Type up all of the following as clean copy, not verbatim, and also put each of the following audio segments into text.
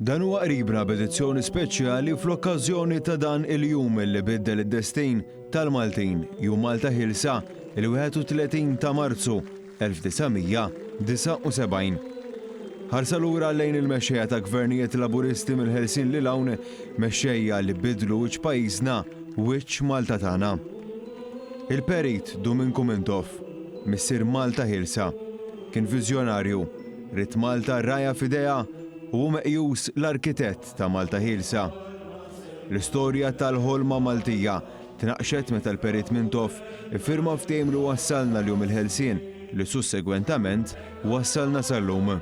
Dan huwa qribna b'edizzjoni speċjali fl-okkażjoni ta' dan il-jum li biddel id-destin tal-Maltin, Jum Malta Ħilsa, il-31 ta' Marzu 1979. Ħarsa lura lejn il-mexxejja ta' gvernijiet laburisti mill-ħelsien lil hawn mexxejja li bidlu wiċċ pajjiżna wiċċ Malta tagħna. Il-Perit Domingo Mintoff, missier Malta Ħilsa, kien viżjonarju, rid Malta rajja f'idejha u meqjus l-arkitett ta' Malta Ħilsa. L-istorja tal-ħolma Maltija tnaqxet meta l-Perit Mintoff iffirma ftehim li wassalna l-jum il-ħelsien li sussegwentament wassalna sal-lum.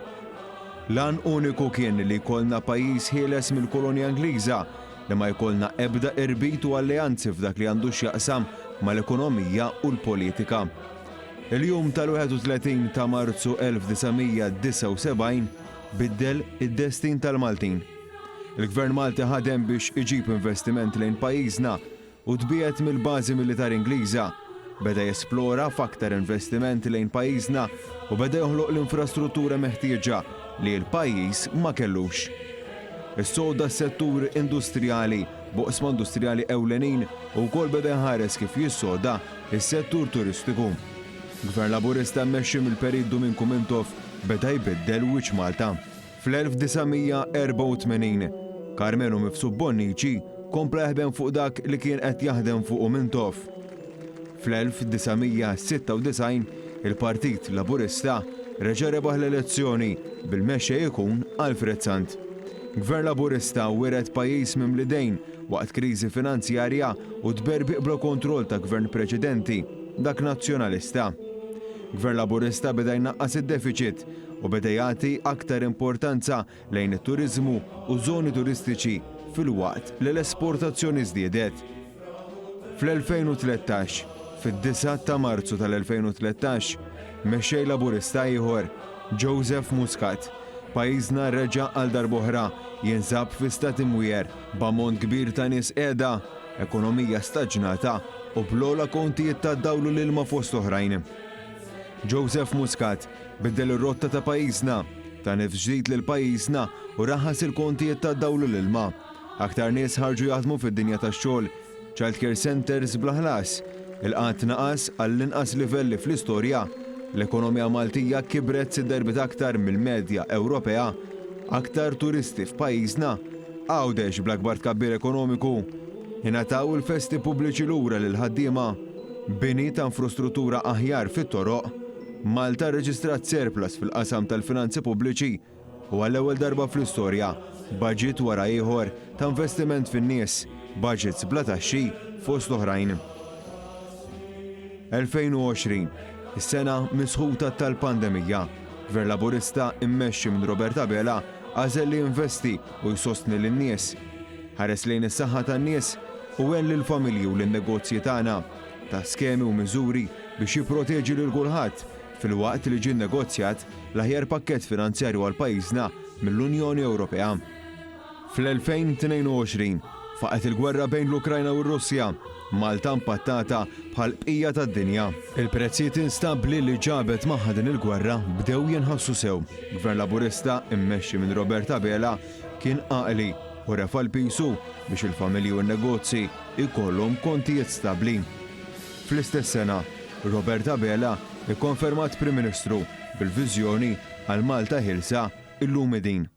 Lan uniku kien li jkollna pajjiż ħieles mill-kolonja Ingliża li ma jkollna ebda irbit u alleanzi f'dak li għandu x'jaqsam mal-ekonomija u l-politika. Il-jum tal-31 ta' Marzu 1979 biddel id-destin tal-Maltin. Il-Gvern Malti ħadem biex iġib investiment lejn pajjiżna u tbiegħet mill-bażi militari Ingliża, beda jesplora f'aktar investimenti lejn pajjiżna u beda joħloq l-infrastruttura meħtieġa li l-pajjiż ma kellux. Is-soda s-settur industrijali boqsma industrijali ewlenin u wkoll beda jħares kif jissoda is-settur turistiku. Gvern Laburista mmexxi mill-Perit Domingo Mintoff beda jbiddel wiċċ Malta. Fl-1984, Carmenu Mifsud Bonnici kompla jaħdem fuq dak li kien qed jaħdem fuq Mintoff. Fl-1996, il-Partit Laburista reġa' rebaħ l-elezzjoni bil-mexxej ikun Alfred Sant. Gvern Laburista wired pajjiż mimlidejn waqt kriżi finanzjarja u tberbiq bla kontroll ta' gvern preċedenti, dak nazzjonalista. Gvern Laburista beda jnaqqas id-deficit u beda jagħti aktar importanza lejn it-turiżmu u żoni turistiċi fil-waqt li l-esportazzjoni żdiedet. Fl-2013, fid-9 ta' Marzu tal-2013, mexxej Laburista ieħor, Joseph Muscat, pajjiżna reġa' għal darb'oħra jinsab fi stat imwier b'ammont kbir ta' nies qiegħda, ekonomija staġnata u bl-ogħla kontijiet ta' dawlu l-ilma fost oħrajn. Joseph Muscat biddel ir-rotta ta' pajjiżna, ta' nifs ġdid lil pajjiżna u raħas il-kontijiet ta' dawlu l-ilma. Aktar nies ħarġu jaħdmu fid-dinja tax-xogħol, childcare centers bla ħlas, il-qatt naqas għall-inqas livelli fl-istorja, l-ekonomija Maltija kibret 6 darbit aktar mill-medja Ewropea, aktar turisti f'pajjiżna, għawdex bl-akbar tkabbir ekonomiku, ingħataw il-festi pubbliċi lura lil ħaddiema, bini ta' infrastruttura aħjar fit-toroq, Malta rreġistrat surplus fil-qasam tal-finanzi pubbliċi u għall-ewwel darba fl-istorja budget wara ieħor ta' investiment fin-nies, budgets bla taxxi fost oħrajn. 2020, is-sena misħuta tal-pandemija, Gvern Laburista immexxi minn Robert Abela għażel li jinvesti u jsostni lin-nies. Ħares lejn is-saħħa tan-nies u għen lill-familji u lin-negozji tagħna ta' skemi u miżuri biex jipproteġi lil kulħadd fil-waqt li ġie nnegozjat l-aħjar pakkett finanzjarju għal pajjiżna mill-Unjoni Ewropea. Fl-2022 faqet il-gwerra bejn l-Ukrajna u r-Russja, Malta impattata bħal bqija tad-dinja. Il-prezzijiet instabbli li ġabet magħha din il-gwerra bdew jinħassu sew. Gvern Laburista immexxi minn Robert Abela kien għaqli u refa l-pisu biex il-familji u n-negozji ikollhom kontijiet stabbli. Fl-istess sena, Robert Abela ikkonfermat Prim Ministru bil-viżjoni għal Malta Ħilsa illum din.